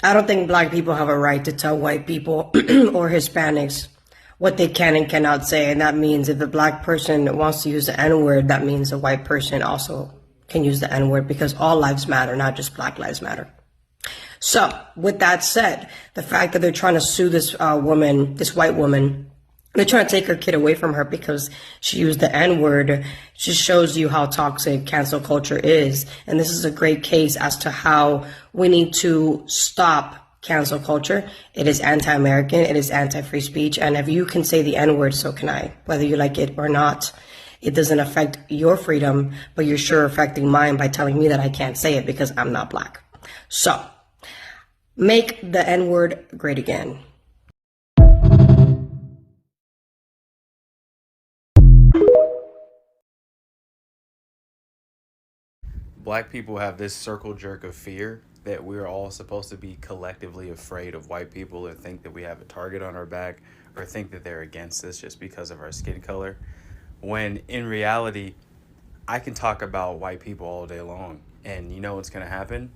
I don't think black people have a right to tell white people or Hispanics what they can and cannot say. And that means if a black person wants to use the N-word, that means a white person also can use the N-word, because all lives matter, not just Black Lives Matter. So with that said, the fact that they're trying to sue this woman, this white woman, they're trying to take her kid away from her because she used the N-word, just shows you how toxic cancel culture is. And this is a great case as to how we need to stop cancel culture. It is anti-American, it is anti-free speech, and if you can say the N-word, so can I, whether you like it or not. It doesn't affect your freedom, but you're sure affecting mine by telling me that I can't say it because I'm not black. So, make the N-word great again. Black people have this circle jerk of fear that we're all supposed to be collectively afraid of white people, or think that we have a target on our back, or think that they're against us just because of our skin color. When in reality, I can talk about white people all day long, and you know what's going to happen?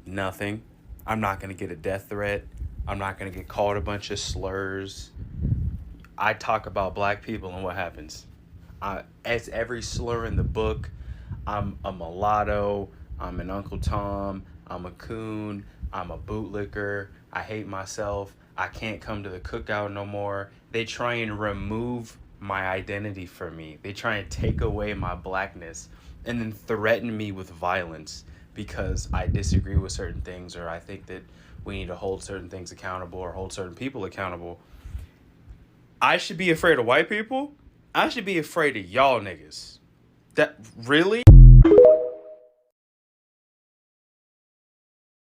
Nothing. I'm not going to get a death threat. I'm not going to get called a bunch of slurs. I talk about black people, and what happens? As every slur in the book, I'm a mulatto, I'm an Uncle Tom, I'm a coon, I'm a bootlicker, I hate myself, I can't come to the cookout no more. They try and remove my identity from me. They try and take away my blackness and then threaten me with violence because I disagree with certain things, or I think that we need to hold certain things accountable or hold certain people accountable. I should be afraid of white people? I should be afraid of y'all niggas. That really?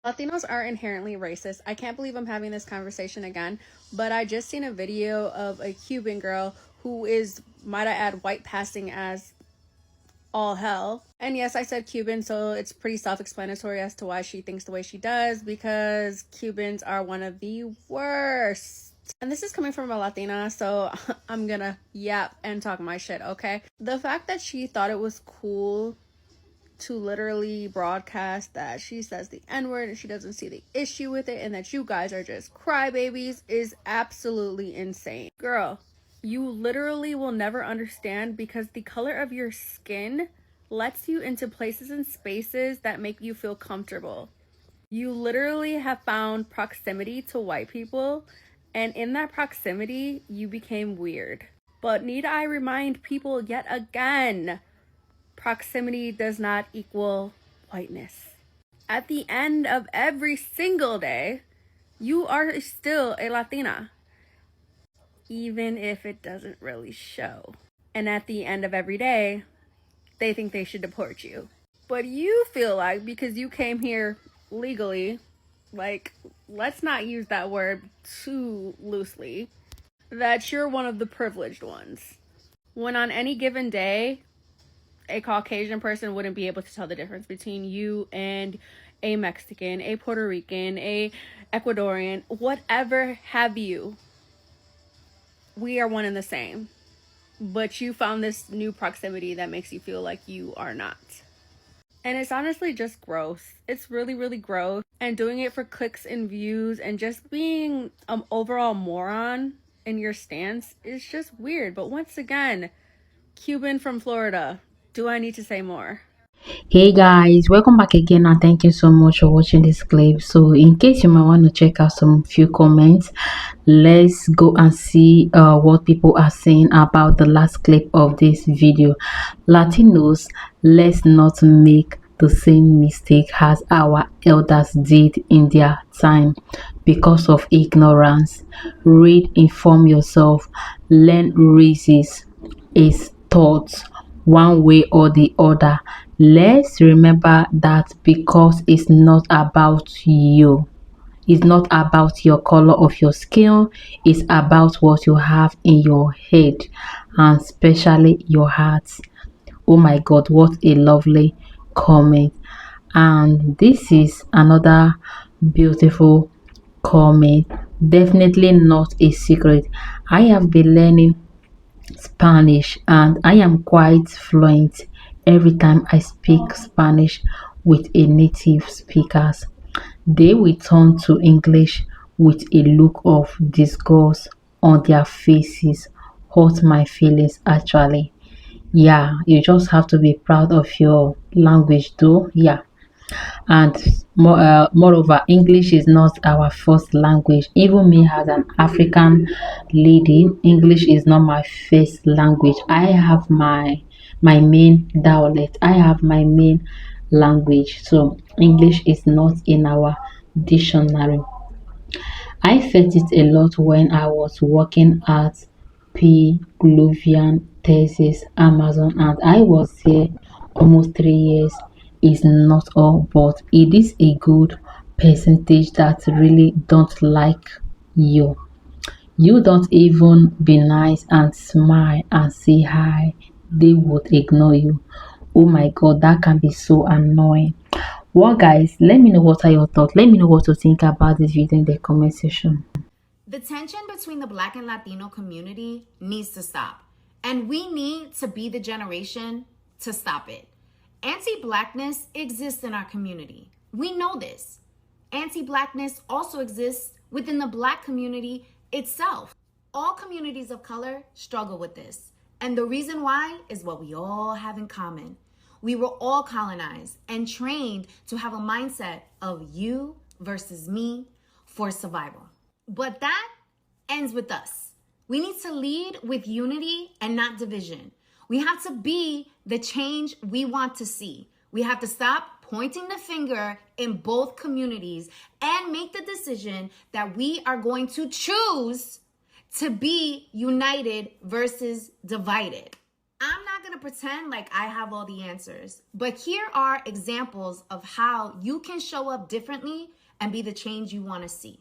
Latinos are inherently racist. I can't believe I'm having this conversation again, but I just seen a video of a Cuban girl who is, might I add, white passing as all hell. And yes, I said Cuban, so it's pretty self-explanatory as to why she thinks the way she does, because Cubans are one of the worst. And this is coming from a Latina, so I'm gonna yap and talk my shit, okay? The fact that she thought it was cool to literally broadcast that she says the N-word and she doesn't see the issue with it and that you guys are just crybabies is absolutely insane. Girl, you literally will never understand, because the color of your skin lets you into places and spaces that make you feel comfortable. You literally have found proximity to white people, and in that proximity, you became weird. But need I remind people yet again, proximity does not equal whiteness. At the end of every single day, you are still a Latina, even if it doesn't really show. And at the end of every day, they think they should deport you. But you feel like because you came here legally, like, let's not use that word too loosely, that you're one of the privileged ones. When on any given day, a Caucasian person wouldn't be able to tell the difference between you and a Mexican, a Puerto Rican, a Ecuadorian, whatever have you. We are one and the same. But you found this new proximity that makes you feel like you are not. And it's honestly just gross. It's really, really gross. And doing it for clicks and views and just being an overall moron in your stance is just weird. But once again, Cuban from Florida. Do I need to say more? Hey guys, welcome back again, and thank you so much for watching this clip. So in case you might want to check out some few comments, let's go and see what people are saying about the last clip of this video. Latinos, let's not make the same mistake as our elders did in their time because of ignorance. Read, inform yourself, learn races is taught one way or the other. Let's remember that because it's not about you. It's not about your color of your skin. It's about what you have in your head, and especially your heart. Oh my God, what a lovely comment. And this is another beautiful comment. Definitely not a secret. I have been learning Spanish and I am quite fluent every time I speak Spanish with a native speakers. they will turn to English with a look of disgust on their faces. Hurt my feelings actually. Yeah, you just have to be proud of your language though. Yeah, and moreover, English is not our first language. Even me as an African lady, English is not my first language. I have my main dialect. I have my main language. So English is not in our dictionary. I felt it a lot when I was working at Piglovian, Texas, Amazon, and I was there almost 3 years. It's not all, but it is a good percentage that really don't like you. You don't even be nice and smile and say hi, they would ignore you. Oh my god, that can be so annoying. Well, guys, let me know what are your thoughts. Let me know what you think about this video in the comment section. The tension between the Black and Latino community needs to stop. And we need to be the generation to stop it. Anti-Blackness exists in our community. We know this. Anti-Blackness also exists within the Black community itself. All communities of color struggle with this. And the reason why is what we all have in common. We were all colonized and trained to have a mindset of you versus me for survival. But that ends with us. We need to lead with unity and not division. We have to be the change we want to see. We have to stop pointing the finger in both communities and make the decision that we are going to choose to be united versus divided. I'm not going to pretend like I have all the answers, but here are examples of how you can show up differently and be the change you want to see.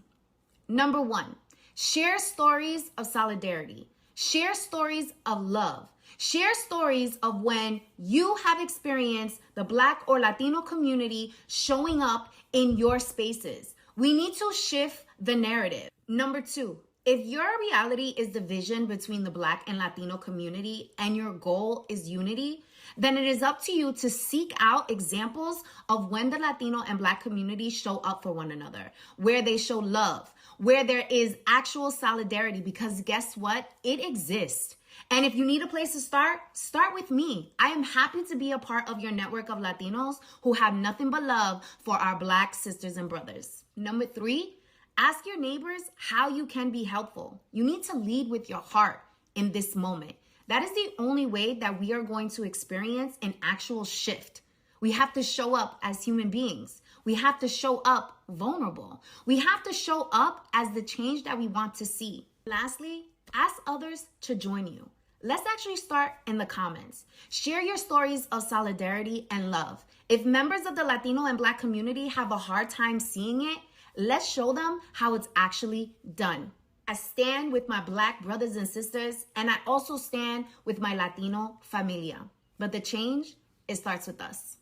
Number 1, share stories of solidarity. Share stories of love. Share stories of when you have experienced the Black or Latino community showing up in your spaces. We need to shift the narrative. Number 2, if your reality is division between the Black and Latino community and your goal is unity, then it is up to you to seek out examples of when the Latino and Black communities show up for one another, where they show love, where there is actual solidarity, because guess what? It exists. And if you need a place to start with me. I am happy to be a part of your network of Latinos who have nothing but love for our Black sisters and brothers. Number 3, ask your neighbors how you can be helpful. You need to lead with your heart in this moment. That is the only way that we are going to experience an actual shift. We have to show up as human beings. We have to show up vulnerable. We have to show up as the change that we want to see. Lastly, ask others to join you. Let's actually start in the comments. Share your stories of solidarity and love. If members of the Latino and Black community have a hard time seeing it, let's show them how it's actually done. I stand with my Black brothers and sisters, and I also stand with my Latino familia. But the change, it starts with us.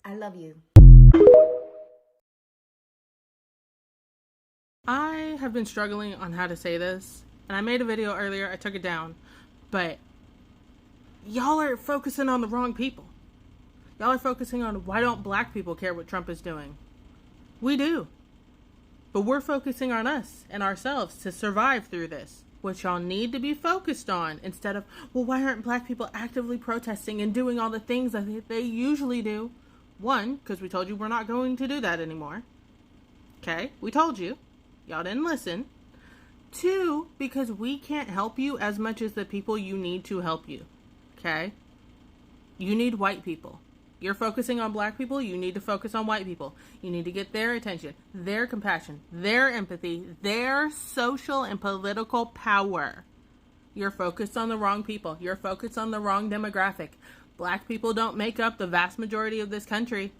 I love you. I have been struggling on how to say this, and I made a video earlier, I took it down, but y'all are focusing on the wrong people. Y'all are focusing on why don't Black people care what Trump is doing? We do. But we're focusing on us and ourselves to survive through this. What y'all need to be focused on instead of, well, why aren't Black people actively protesting and doing all the things that they usually do? 1, because we told you we're not going to do that anymore. Okay, we told you. Y'all didn't listen. 2, because we can't help you as much as the people you need to help you. Okay? You need white people. You're focusing on Black people, you need to focus on white people. You need to get their attention, their compassion, their empathy, their social and political power. You're focused on the wrong people. You're focused on the wrong demographic. Black people don't make up the vast majority of this country.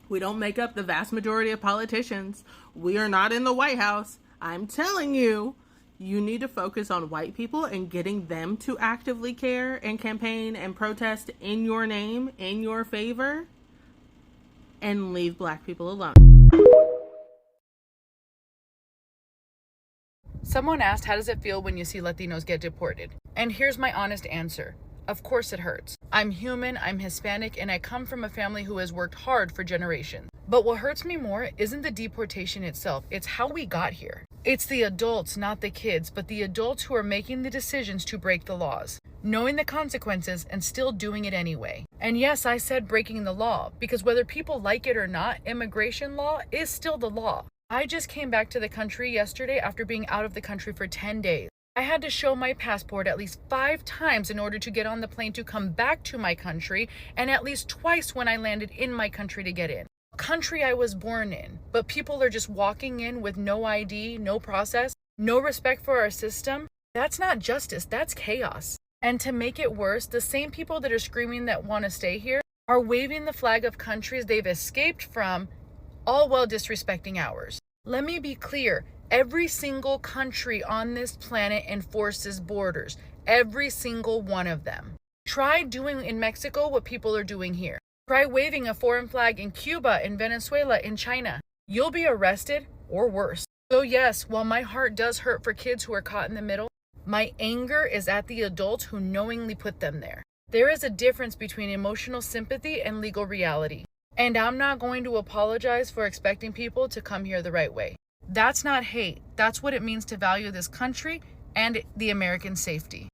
We don't make up the vast majority of politicians. We are not in the White House. I'm telling you, you need to focus on white people and getting them to actively care and campaign and protest in your name, in your favor, and leave Black people alone. Someone asked, how does it feel when you see Latinos get deported? And here's my honest answer. Of course it hurts. I'm human, I'm Hispanic, and I come from a family who has worked hard for generations. But what hurts me more isn't the deportation itself, it's how we got here. It's the adults, not the kids, but the adults who are making the decisions to break the laws, knowing the consequences and still doing it anyway. And yes, I said breaking the law, because whether people like it or not, immigration law is still the law. I just came back to the country yesterday after being out of the country for 10 days. I had to show my passport at least 5 times in order to get on the plane to come back to my country, and at least twice when I landed in my country to get in. Country I was born in, but people are just walking in with no ID, no process, no respect for our system. That's not justice, that's chaos. And to make it worse, the same people that are screaming that want to stay here are waving the flag of countries they've escaped from, all while disrespecting ours. Let me be clear, every single country on this planet enforces borders, every single one of them. Try doing in Mexico what people are doing here. Try waving a foreign flag in Cuba, in Venezuela, in China. You'll be arrested or worse. So yes, while my heart does hurt for kids who are caught in the middle, my anger is at the adults who knowingly put them there. There is a difference between emotional sympathy and legal reality. And I'm not going to apologize for expecting people to come here the right way. That's not hate. That's what it means to value this country and the American safety.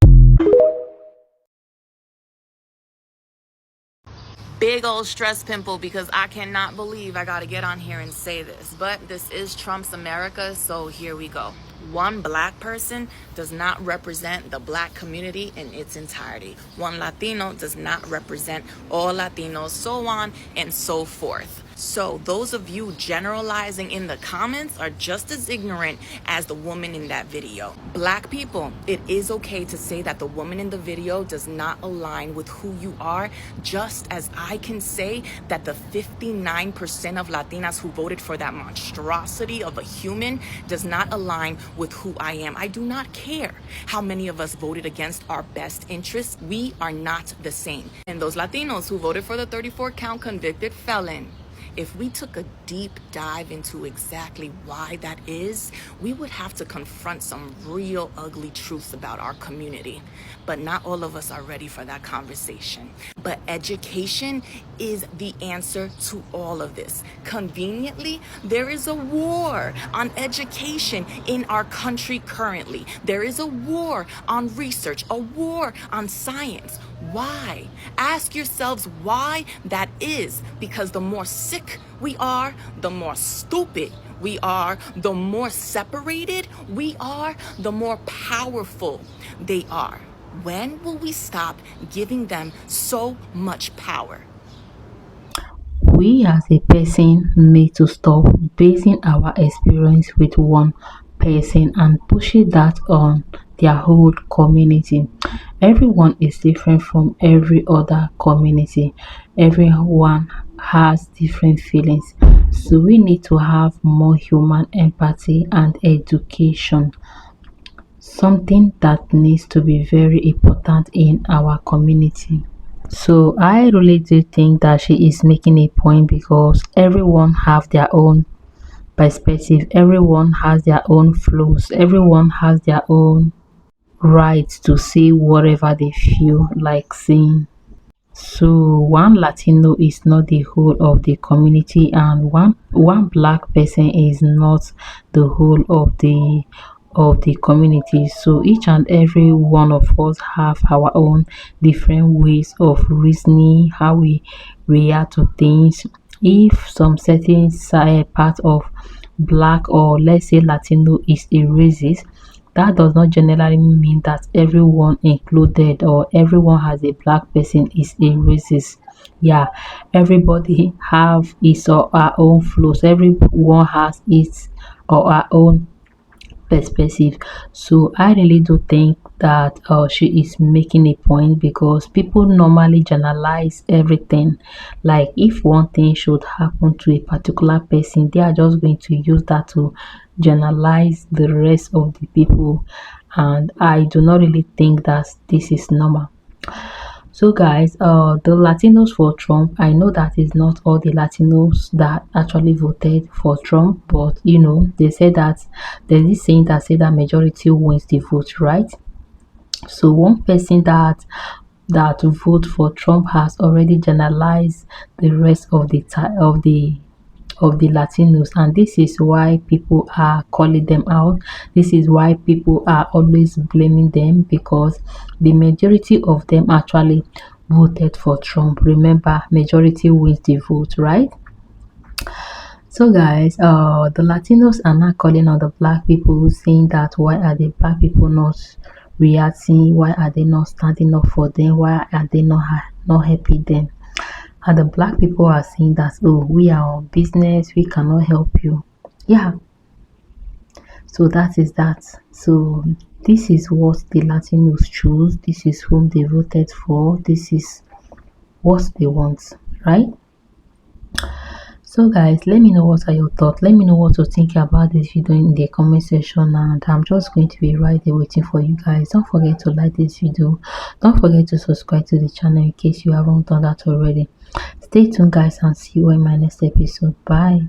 Big old stress pimple because I cannot believe I gotta get on here and say this, but this is Trump's America, so here we go. One black person does not represent the black community in its entirety. One Latino does not represent all Latinos, so on and so forth. So those of you generalizing in the comments are just as ignorant as the woman in that video. Black people, it is okay to say that the woman in the video does not align with who you are, just as I can say that the 59% of Latinas who voted for that monstrosity of a human does not align with who I am. I do not care how many of us voted against our best interests. We are not the same. And those Latinos who voted for the 34 count convicted felon, if we took a deep dive into exactly why that is, we would have to confront some real ugly truths about our community. But not all of us are ready for that conversation. But education is the answer to all of this. Conveniently, there is a war on education in our country currently. There is a war on research, a war on science. Why? Ask yourselves why that is. Because the more sick we are, the more stupid we are, the more separated we are, the more powerful they are. When will we stop giving them so much power? We as a person need to stop basing our experience with one person and pushing that on their whole community. Everyone is different from every other community. Everyone has different feelings. So we need to have more human empathy and education. Something that needs to be very important in our community. So I really do think that she is making a point because everyone have their own perspective, everyone has their own flows, everyone has their own right to say whatever they feel like saying. So one Latino is not the whole of the community, and one black person is not the whole of the community. So each and every one of us have our own different ways of reasoning, how we react to things. If some certain part of black, or let's say Latino, is a racist, that does not generally mean that everyone included or everyone has a black person is a racist. Yeah, everybody have his or her own flows, everyone has its or her own perspective. So I really do think that she is making a point because people normally generalize everything. Like if one thing should happen to a particular person, they are just going to use that to generalize the rest of the people, and I do not really think that this is normal. So guys, the Latinos for Trump, I know that is not all the Latinos that actually voted for Trump, but you know, they said that there's this saying that say that majority wins the vote, right? So one person that vote for Trump has already generalized the rest of the of the Latinos, and this is why people are calling them out. This is why people are always blaming them, because the majority of them actually voted for Trump. Remember, majority wins the vote, right? So guys, the Latinos are not calling on the black people, saying that why are the black people not reacting? Why are they not standing up for them? Why are they not helping them? And the black people are saying that, oh, we are on business, we cannot help you. Yeah, so that is that. So this is what the Latinos choose. This is whom they voted for. This is what they want, right? So guys, let me know what are your thoughts. Let me know what you think about this video in the comment section, and I'm just going to be right there waiting for you guys. Don't forget to like this video. Don't forget to subscribe to the channel in case you haven't done that already. Stay tuned guys, and see you in my next episode. Bye.